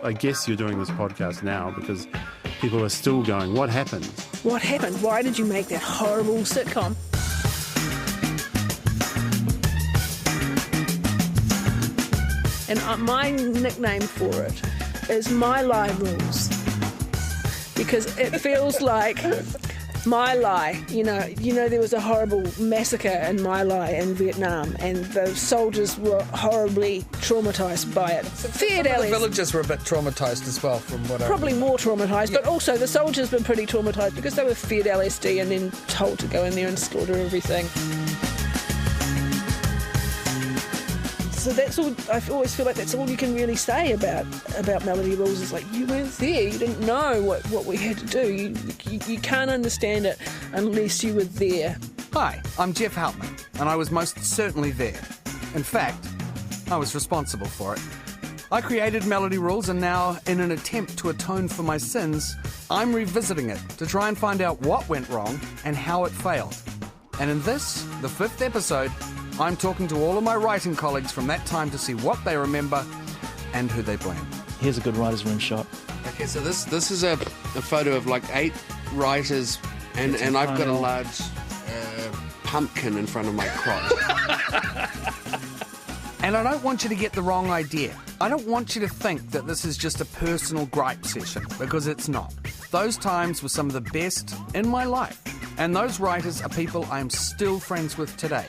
I guess you're doing this podcast now because people are still going, what happened? What happened? Why did you make that horrible sitcom? And my nickname for it is My Lie Rules, because it feels like My Lai. You know, there was a horrible massacre in My Lai in Vietnam, and the soldiers were horribly traumatised by it. The villagers were a bit traumatised as well, from what probably more traumatised, but also the soldiers were pretty traumatised because they were fed LSD and then told to go in there and slaughter everything. So that's all. I always feel like that's all you can really say about Melody Rules. Is like, you weren't there, you didn't know what we had to do. You can't understand it unless you were there. Hi, I'm Geoff Hauptman, and I was most certainly there. In fact, I was responsible for it. I created Melody Rules, and now, in an attempt to atone for my sins, I'm revisiting it to try and find out what went wrong and how it failed. And in this, the 5th episode, I'm talking to all of my writing colleagues from that time to see what they remember and who they blame. Here's a good writer's room shot. Okay, so this is a photo of like 8 writers, and I've got a large pumpkin in front of my crotch. And I don't want you to get the wrong idea. I don't want you to think that this is just a personal gripe session, because it's not. Those times were some of the best in my life, and those writers are people I'm still friends with today.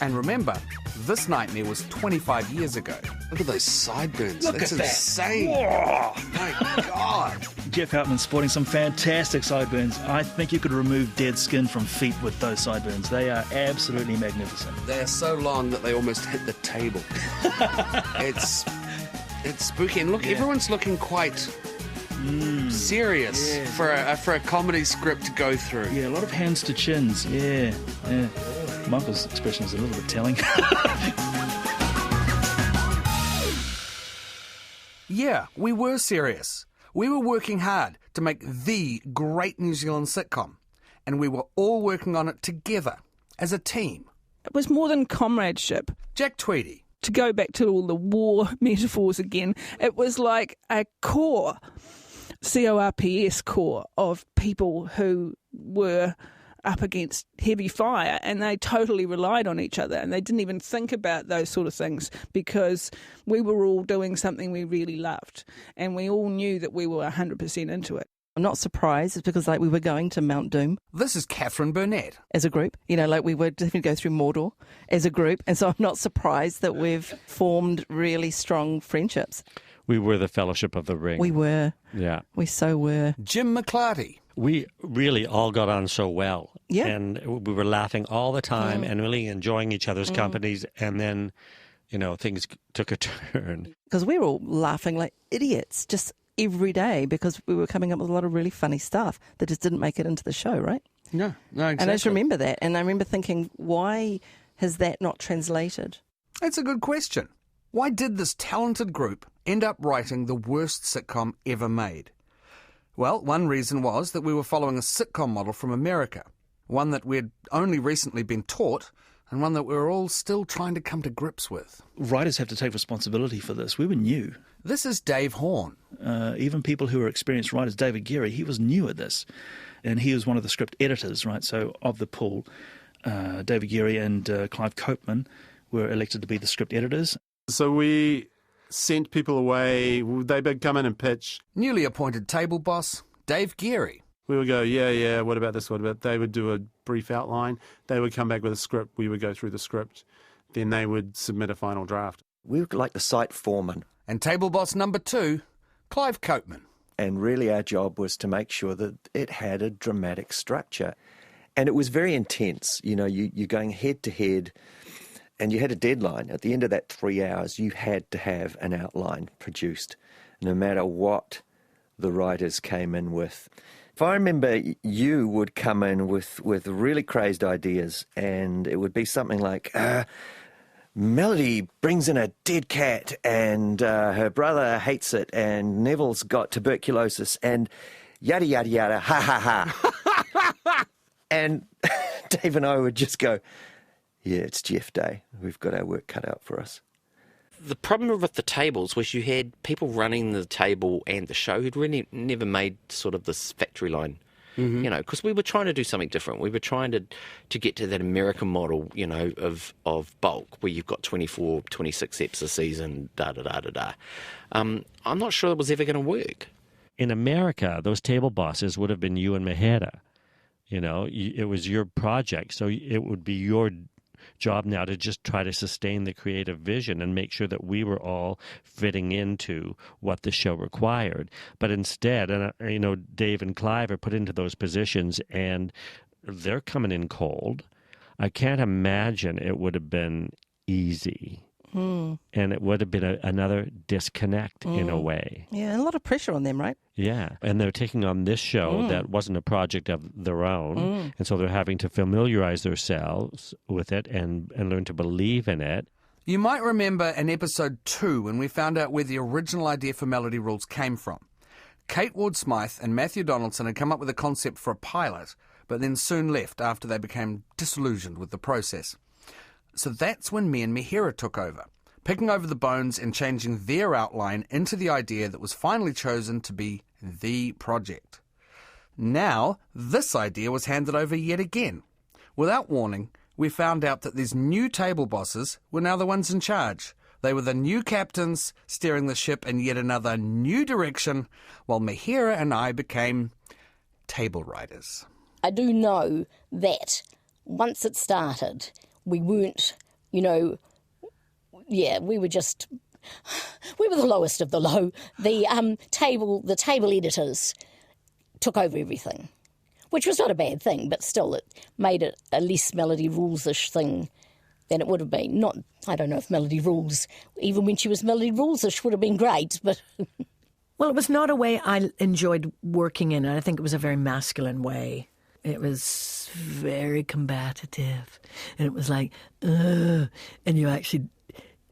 And remember, this nightmare was 25 years ago. Look at those sideburns. That's at that. insane. Whoa. My God. Geoff Hauptman sporting some fantastic sideburns. I think you could remove dead skin from feet with those sideburns. They are absolutely magnificent. They are so long that they almost hit the table. It's spooky. And look, everyone's looking quite serious for a comedy script to go through. Yeah, a lot of hands to chins. Yeah. Michael's expression is a little bit telling. Yeah, we were serious. We were working hard to make the great New Zealand sitcom, and we were all working on it together, as a team. It was more than comradeship. Jack Tweedy. To go back to all the war metaphors again, it was like a core, CORPS core, of people who were up against heavy fire, and they totally relied on each other, and they didn't even think about those sort of things because we were all doing something we really loved, and we all knew that we were 100% into it. I'm not surprised. It's because we were going to Mount Doom. This is Catherine Burnett. As a group. We were definitely go through Mordor as a group, and so I'm not surprised that we've formed really strong friendships. We were the Fellowship of the Ring. We were. Yeah. We so were. Jim McClarty. We really all got on so well. Yeah. And we were laughing all the time and really enjoying each other's companies. And then, things took a turn. Because we were all laughing like idiots just every day because we were coming up with a lot of really funny stuff that just didn't make it into the show, right? No, exactly. And I just remember that. And I remember thinking, why has that not translated? It's a good question. Why did this talented group end up writing the worst sitcom ever made? Well, one reason was that we were following a sitcom model from America, one that we'd only recently been taught, and one that we were all still trying to come to grips with. Writers have to take responsibility for this. We were new. This is Dave Horn. Even people who are experienced writers, David Geary, he was new at this, and he was one of the script editors, right? So of the pool, David Geary and Clive Copeman were elected to be the script editors. So we sent people away. They'd come in and pitch. Newly appointed table boss, Dave Geary. We would go, yeah, what about this, what about... They would do a brief outline. They would come back with a script. We would go through the script. Then they would submit a final draft. We were like the site foreman. And table boss number 2, Clive Copeman. And really our job was to make sure that it had a dramatic structure. And it was very intense. You're going head to head, and you had a deadline. At the end of that 3 hours, you had to have an outline produced, no matter what the writers came in with. If I remember, you would come in with really crazed ideas, and it would be something like, Melody brings in a dead cat, and her brother hates it, and Neville's got tuberculosis, and yada, yada, yada, ha, ha, ha. And Dave and I would just go, yeah, it's Geoff Day. We've got our work cut out for us. the problem with the tables was you had people running the table and the show who'd really never made sort of this factory line, you know, because we were trying to do something different. We were trying to get to that American model, you know, of bulk, where you've got 24, 26 eps a season, da-da-da-da-da. I'm not sure it was ever going to work. In America, those table bosses would have been you and Mejera. You know, it was your project, so it would be your job now to just try to sustain the creative vision and make sure that we were all fitting into what the show required. But instead, and you know, Dave and Clive are put into those positions, and they're coming in cold. I can't imagine it would have been easy. And it would have been another disconnect in a way. Yeah, and a lot of pressure on them, right? Yeah, and they're taking on this show that wasn't a project of their own, and so they're having to familiarize themselves with it and learn to believe in it. You might remember in episode 2 when we found out where the original idea for Melody Rules came from. Kate Ward-Smythe and Matthew Donaldson had come up with a concept for a pilot, but then soon left after they became disillusioned with the process. So that's when me and Mejera took over, picking over the bones and changing their outline into the idea that was finally chosen to be the project. Now, this idea was handed over yet again. Without warning, we found out that these new table bosses were now the ones in charge. They were the new captains steering the ship in yet another new direction, while Mejera and I became table riders. I do know that once it started, we weren't, you know, we were the lowest of the low. The table editors took over everything, which was not a bad thing, but still it made it a less Melody Rules-ish thing than it would have been. I don't know if Melody Rules, even when she was Melody Rules-ish, would have been great, but... Well, it was not a way I enjoyed working in. I think it was a very masculine way. It was very combative, and it was like, and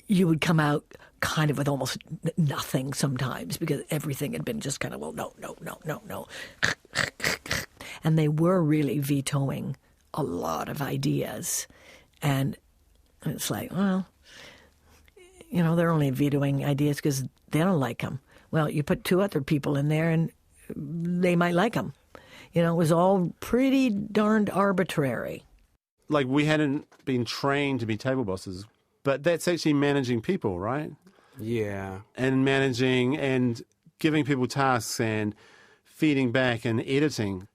you would come out kind of with almost nothing sometimes because everything had been just kind of, well, no. And they were really vetoing a lot of ideas. And it's like, well, you know, they're only vetoing ideas because they don't like them. Well, you put 2 other people in there and they might like them. You know, it was all pretty darned arbitrary. Like, we hadn't been trained to be table bosses, but that's actually managing people, right? Yeah. And managing and giving people tasks and feeding back and editing.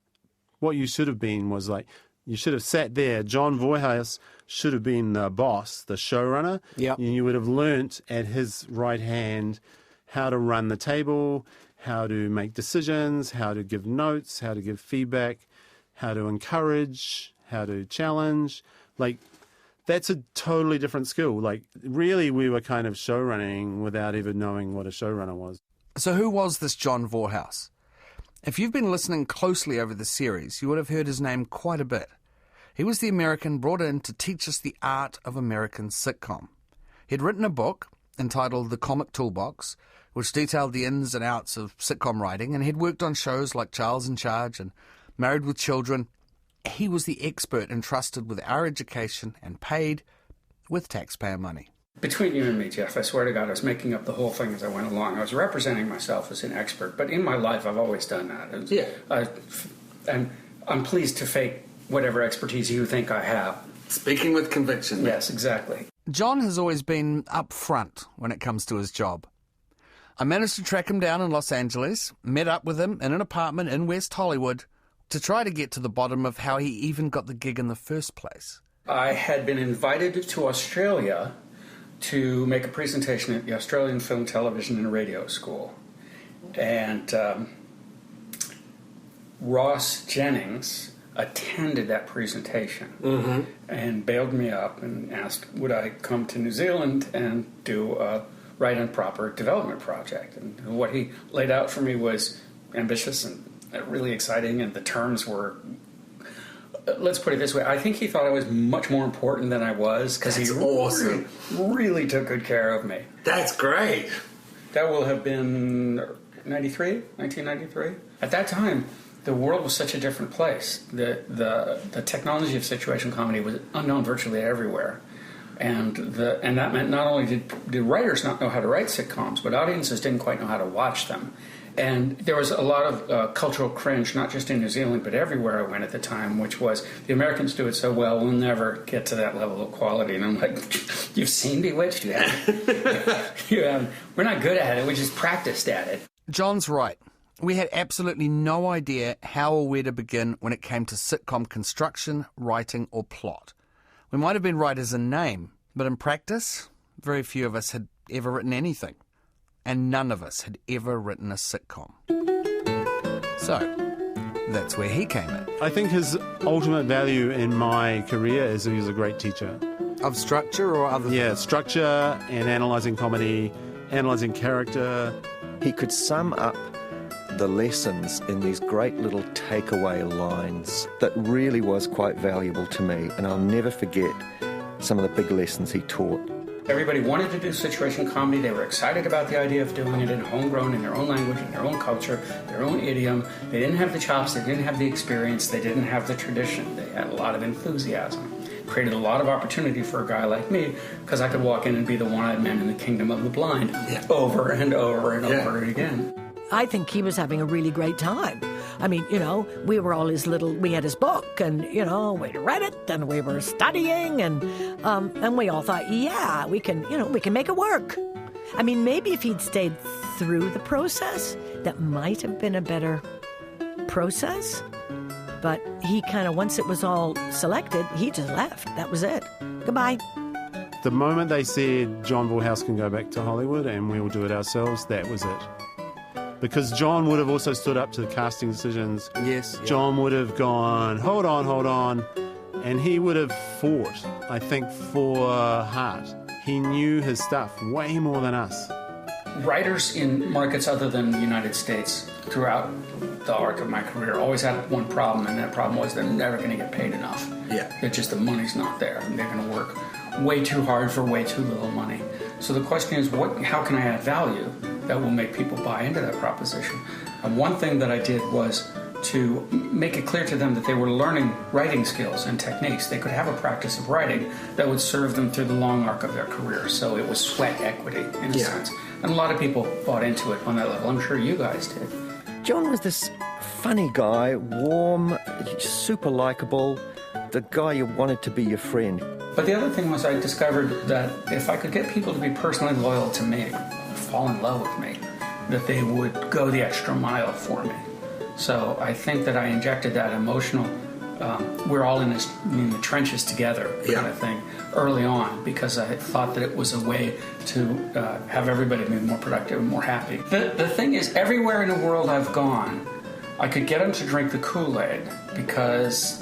What you should have been was like, you should have sat there. John Vorhaus should have been the boss, the showrunner. Yep. And you would have learnt at his right hand how to run the table, how to make decisions, how to give notes, how to give feedback, how to encourage, how to challenge. Like, that's a totally different skill. Like, really, we were kind of show running without even knowing what a showrunner was. So who was this John Vorhaus? If you've been listening closely over the series, you would have heard his name quite a bit. He was the American brought in to teach us the art of American sitcom. He'd written a book entitled The Comic Toolbox, which detailed the ins and outs of sitcom writing, and he'd worked on shows like Charles in Charge and Married with Children. He was the expert entrusted with our education and paid with taxpayer money. Between you and me, Geoff, I swear to God, I was making up the whole thing as I went along. I was representing myself as an expert, but in my life, I've always done that. And I'm pleased to fake whatever expertise you think I have. Speaking with conviction. Yes, exactly. John has always been up front when it comes to his job. I managed to track him down in Los Angeles, met up with him in an apartment in West Hollywood to try to get to the bottom of how he even got the gig in the first place. I had been invited to Australia to make a presentation at the Australian Film, Television and Radio School. And Ross Jennings attended that presentation and bailed me up and asked, would I come to New Zealand and do a right and proper development project? And what he laid out for me was ambitious and really exciting, and the terms were, let's put it this way, I think he thought I was much more important than I was, because he really took good care of me. That's great. That will have been 1993. At that time, the world was such a different place. The technology of situation comedy was unknown virtually everywhere. And that meant not only did writers not know how to write sitcoms, but audiences didn't quite know how to watch them. And there was a lot of cultural cringe, not just in New Zealand, but everywhere I went at the time, which was, the Americans do it so well, we'll never get to that level of quality. And I'm like, you've seen Bewitched? You haven't. We're not good at it, we just practiced at it. John's right. We had absolutely no idea how or where to begin when it came to sitcom construction, writing, or plot. We might have been writers in name, but in practice, very few of us had ever written anything. And none of us had ever written a sitcom. So, that's where he came in. I think his ultimate value in my career is that he was a great teacher. Of structure or other things? Yeah, structure and analysing comedy, analysing character. He could sum up the lessons in these great little takeaway lines that really was quite valuable to me, and I'll never forget some of the big lessons he taught. Everybody wanted to do situation comedy. They were excited about the idea of doing it in homegrown, in their own language, in their own culture, their own idiom. They didn't have the chops, they didn't have the experience, they didn't have the tradition. They had a lot of enthusiasm. Created a lot of opportunity for a guy like me, because I could walk in and be the one-eyed man in the kingdom of the blind over and over and over again. I think he was having a really great time. I mean, we were all we had his book, and, we read it, and we were studying, and we all thought, yeah, we can make it work. I mean, maybe if he'd stayed through the process, that might have been a better process. But he kind of, once it was all selected, he just left. That was it. Goodbye. The moment they said John Vorhaus can go back to Hollywood and we'll do it ourselves, that was it. Because John would have also stood up to the casting decisions. Yes. Yeah. John would have gone, hold on. And he would have fought, I think, for heart. He knew his stuff way more than us. Writers in markets other than the United States throughout the arc of my career always had one problem, and that problem was they're never going to get paid enough. Yeah. It's just the money's not there, and they're going to work way too hard for way too little money. So the question is, how can I add value that will make people buy into that proposition? And one thing that I did was to make it clear to them that they were learning writing skills and techniques. They could have a practice of writing that would serve them through the long arc of their career. So it was sweat equity, in a sense. And a lot of people bought into it on that level. I'm sure you guys did. John was this funny guy, warm, super likeable, the guy you wanted to be your friend. But the other thing was I discovered that if I could get people to be personally loyal to me, fall in love with me, that they would go the extra mile for me. So I think that I injected that emotional, we're all in the trenches together kind of thing early on, because I thought that it was a way to have everybody be more productive and more happy. The thing is, everywhere in the world I've gone, I could get them to drink the Kool-Aid because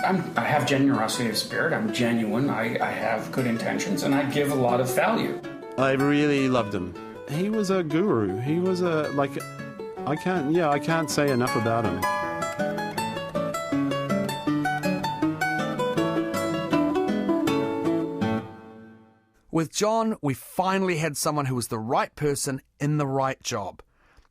I have generosity of spirit, I'm genuine, I have good intentions, and I give a lot of value. I really loved him. He was a guru. He was I can't say enough about him. With John, we finally had someone who was the right person in the right job.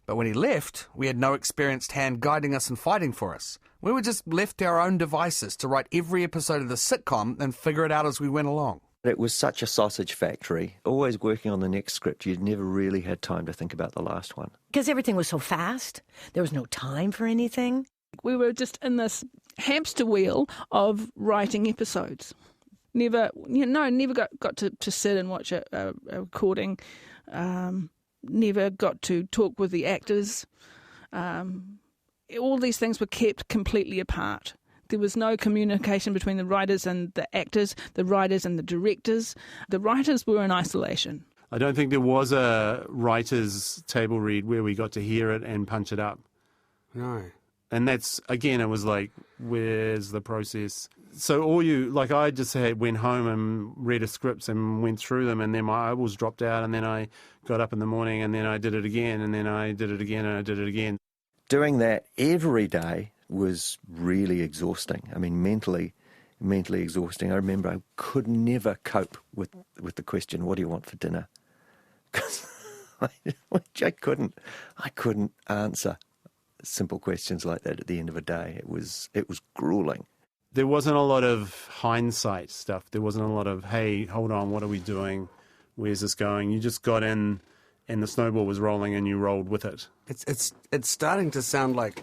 But when he left, we had no experienced hand guiding us and fighting for us. We were just left to our own devices to write every episode of the sitcom and figure it out as we went along. It was such a sausage factory, always working on the next script. You'd never really had time to think about the last one. Because everything was so fast. There was no time for anything. We were just in this hamster wheel of writing episodes. Never got to sit and watch a recording. Never got to talk with the actors. All these things were kept completely apart. There was no communication between the writers and the actors, the writers and the directors. The writers were in isolation. I don't think there was a writer's table read where we got to hear it and punch it up. No. And that's, again, it was like, where's the process? So I just went home and read a scripts and went through them, and then my eyeballs dropped out, and then I got up in the morning, and then I did it again, and then I did it again, and I did it again. Doing that every day was really exhausting. I mean, mentally exhausting. I remember I could never cope with the question, what do you want for dinner? Because I couldn't answer simple questions like that at the end of a day. It was grueling. there wasn't a lot of hindsight stuff. There wasn't a lot of, hey, hold on, what are we doing? Where's this going? You just got in and the snowball was rolling and you rolled with it. It's starting to sound like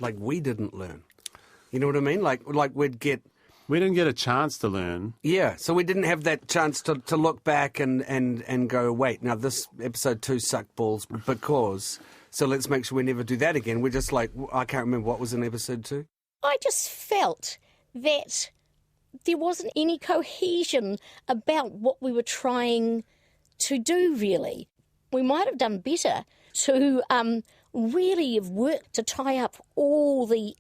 we didn't learn. You know what I mean? Like we didn't get a chance to learn. Yeah, so we didn't have that chance to look back and go, wait, now this episode 2 sucked balls because, so let's make sure we never do that again. We're just like, I can't remember what was in episode 2. I just felt that there wasn't any cohesion about what we were trying to do, really. We might have done better to really have worked to tie up all the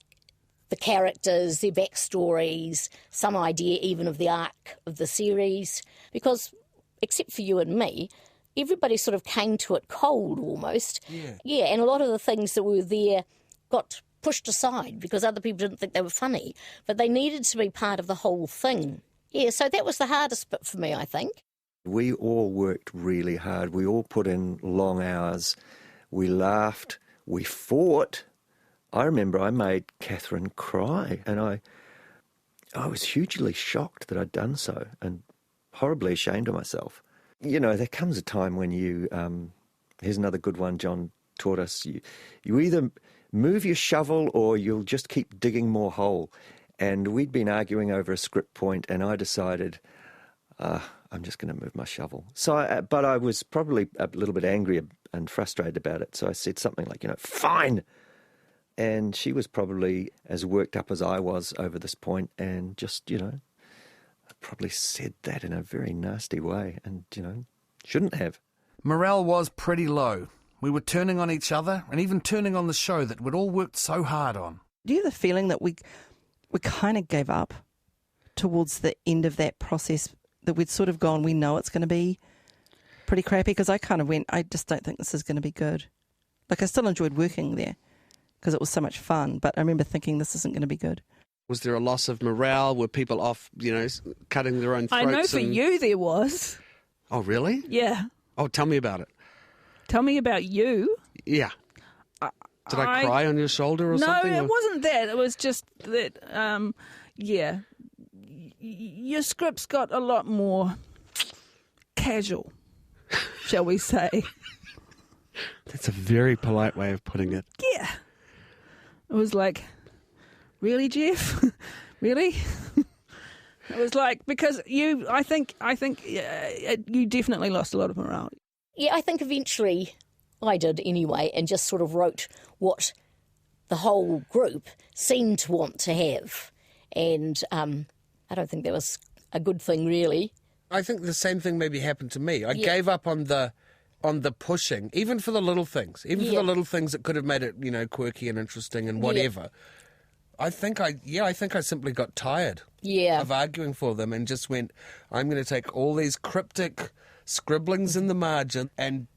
characters, their backstories, some idea even of the arc of the series, because except for you and me, everybody sort of came to it cold almost. Yeah, and a lot of the things that were there got pushed aside because other people didn't think they were funny, but they needed to be part of the whole thing. Yeah, so that was the hardest bit for me, I think. We all worked really hard. We all put in long hours. We laughed. We fought. I remember I made Catherine cry, and I was hugely shocked that I'd done so and horribly ashamed of myself. You know, there comes a time when you, here's another good one John taught us, you either move your shovel or you'll just keep digging more hole. And we'd been arguing over a script point, and I decided, I'm just going to move my shovel. So, but I was probably a little bit angry and frustrated about it. So I said something like, fine. And she was probably as worked up as I was over this point, and just, I probably said that in a very nasty way and, shouldn't have. Morale was pretty low. We were turning on each other and even turning on the show that we'd all worked so hard on. Do you have the feeling that we kind of gave up towards the end of that process, that we'd sort of gone, we know it's going to be pretty crappy? Because I kind of went, I just don't think this is going to be good. Like, I still enjoyed working there because it was so much fun, but I remember thinking this isn't going to be good. Was there a loss of morale? Were people off, cutting their own throats? I know for you there was. Oh, really? Yeah. Oh, tell me about it. Tell me about you. Yeah. Did I cry on your shoulder or something? No, it wasn't that. It was just that, your scripts got a lot more casual, shall we say. That's a very polite way of putting it. Yeah. It was like, really, Geoff? Really? It was like, because I think you definitely lost a lot of morale. Yeah, I think eventually I did anyway, and just sort of wrote what the whole group seemed to want to have. And I don't think that was a good thing, really. I think the same thing maybe happened to me. I gave up on the pushing, even for the little things, for the little things that could have made it, quirky and interesting and whatever. Yeah. I think I simply got tired of arguing for them and just went, I'm going to take all these cryptic scribblings in the margin and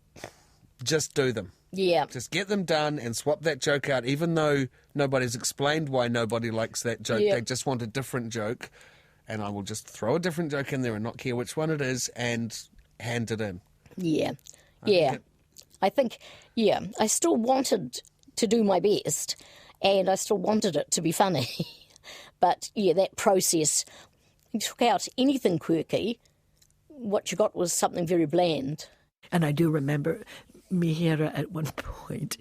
just do them. Yeah. Just get them done and swap that joke out, even though nobody's explained why nobody likes that joke. Yeah. They just want a different joke, and I will just throw a different joke in there and not care which one it is and hand it in. Yeah. I think I still wanted to do my best, and I still wanted it to be funny. But, that process, you took out anything quirky, what you got was something very bland. And I do remember Mihira at one point,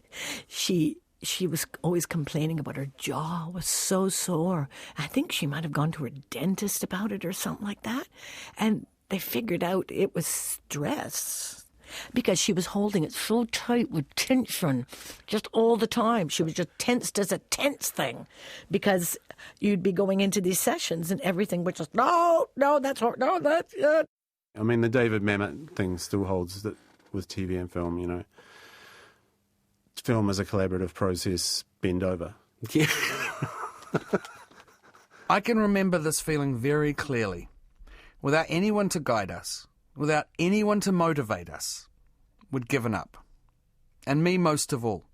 she was always complaining about her jaw was so sore. I think she might have gone to her dentist about it or something like that. And they figured out it was stress because she was holding it so tight with tension just all the time. She was just tensed as a tense thing because you'd be going into these sessions and everything was just, no, that's hard, no, that's it. I mean, the David Mamet thing still holds that with TV and film, Film is a collaborative process, bend over. Yeah. I can remember this feeling very clearly. Without anyone to guide us, without anyone to motivate us, we'd given up. And me most of all.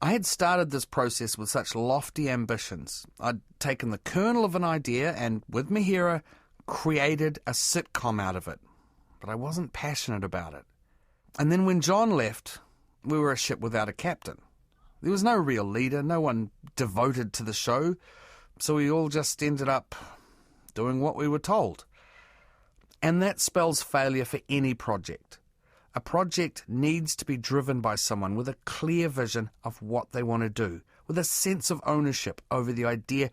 I had started this process with such lofty ambitions. I'd taken the kernel of an idea and, with Mihira, created a sitcom out of it. But I wasn't passionate about it. And then when John left, we were a ship without a captain. There was no real leader, no one devoted to the show. So we all just ended up doing what we were told. And that spells failure for any project. A project needs to be driven by someone with a clear vision of what they want to do, with a sense of ownership over the idea.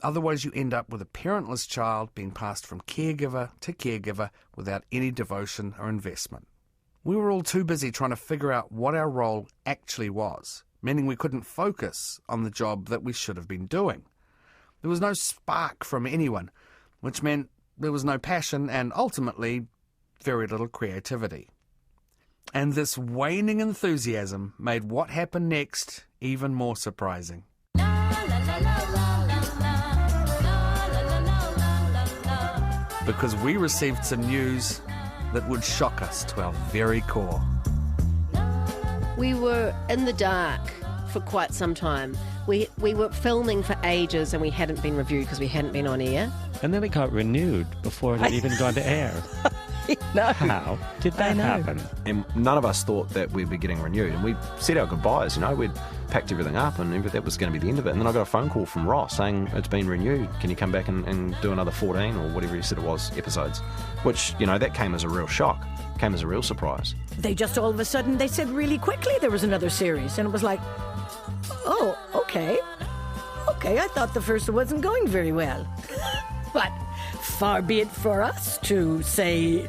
Otherwise, you end up with a parentless child being passed from caregiver to caregiver without any devotion or investment. We were all too busy trying to figure out what our role actually was, meaning we couldn't focus on the job that we should have been doing. There was no spark from anyone, which meant there was no passion and, ultimately, very little creativity. And this waning enthusiasm made what happened next even more surprising. Because we received some news that would shock us to our very core. We were in the dark for quite some time. We were filming for ages and we hadn't been reviewed because we hadn't been on air. And then it got renewed before it had even gone to air. No. How did that happen? And none of us thought that we'd be getting renewed. And we said our goodbyes, we'd packed everything up and that was going to be the end of it. And then I got a phone call from Ross saying, it's been renewed. Can you come back and do another 14 or whatever he said it was, episodes? Which, that came as a real shock, came as a real surprise. They just all of a sudden, they said really quickly there was another series. And it was like, oh, okay. Okay, I thought the first one wasn't going very well. But far be it for us to say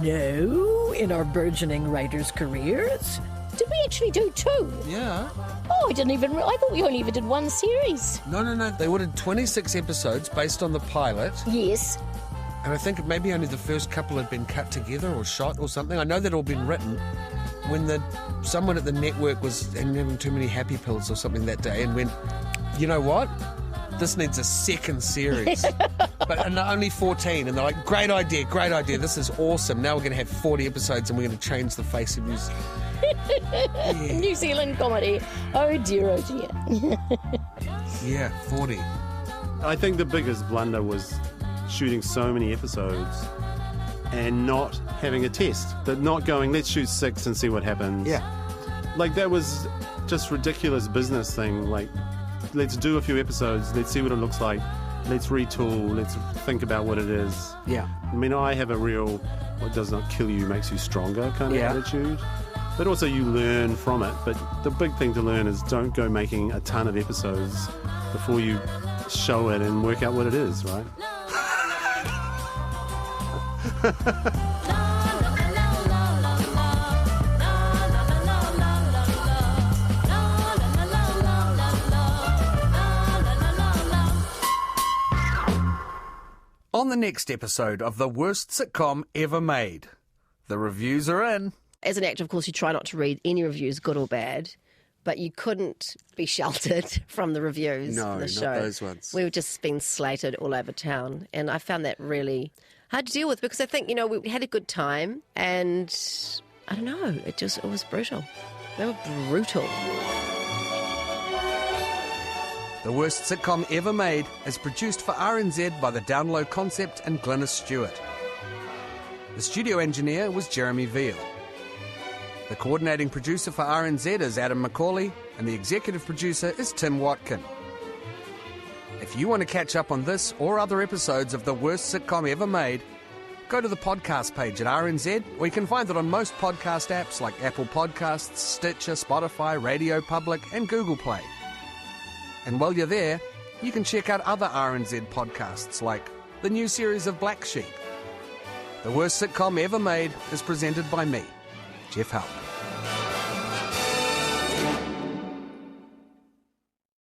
no in our burgeoning writers' careers. Did we actually do 2? Yeah. Oh, I thought we only ever did 1 series. No. They ordered 26 episodes based on the pilot. Yes. And I think maybe only the first couple had been cut together or shot or something. I know they'd all been written when someone at the network was having too many happy pills or something that day and went, you know what? This needs a second series. But only 14. And they're like, great idea. This is awesome. Now we're going to have 40 episodes and we're going to change the face of New Zealand. Yeah. New Zealand comedy. Oh dear. Yeah, 40. I think the biggest blunder was shooting so many episodes and not having a test. Not going, let's shoot 6 and see what happens. Yeah. That was just ridiculous business thing. Let's do a few episodes, let's see what it looks like, let's retool, let's think about what it is. Yeah. I have a real, what does not kill you makes you stronger kind of attitude. But also you learn from it. But the big thing to learn is don't go making a ton of episodes before you show it and work out what it is, right? On the next episode of The Worst Sitcom Ever Made, the reviews are in. As an actor, of course, you try not to read any reviews, good or bad, but you couldn't be sheltered from the reviews for the show. No, not those ones. We were just being slated all over town, and I found that really hard to deal with because I think, we had a good time, and I don't know, it was brutal. They were brutal. The Worst Sitcom Ever Made is produced for RNZ by the Download Concept and Glynis Stewart. The studio engineer was Jeremy Veal. The coordinating producer for RNZ is Adam McCauley, and the executive producer is Tim Watkin. If you want to catch up on this or other episodes of The Worst Sitcom Ever Made, go to the podcast page at RNZ, or you can find it on most podcast apps like Apple Podcasts, Stitcher, Spotify, Radio Public, and Google Play. And while you're there, you can check out other RNZ podcasts like the new series of Black Sheep. The Worst Sitcom Ever Made is presented by me, Geoff Houghton.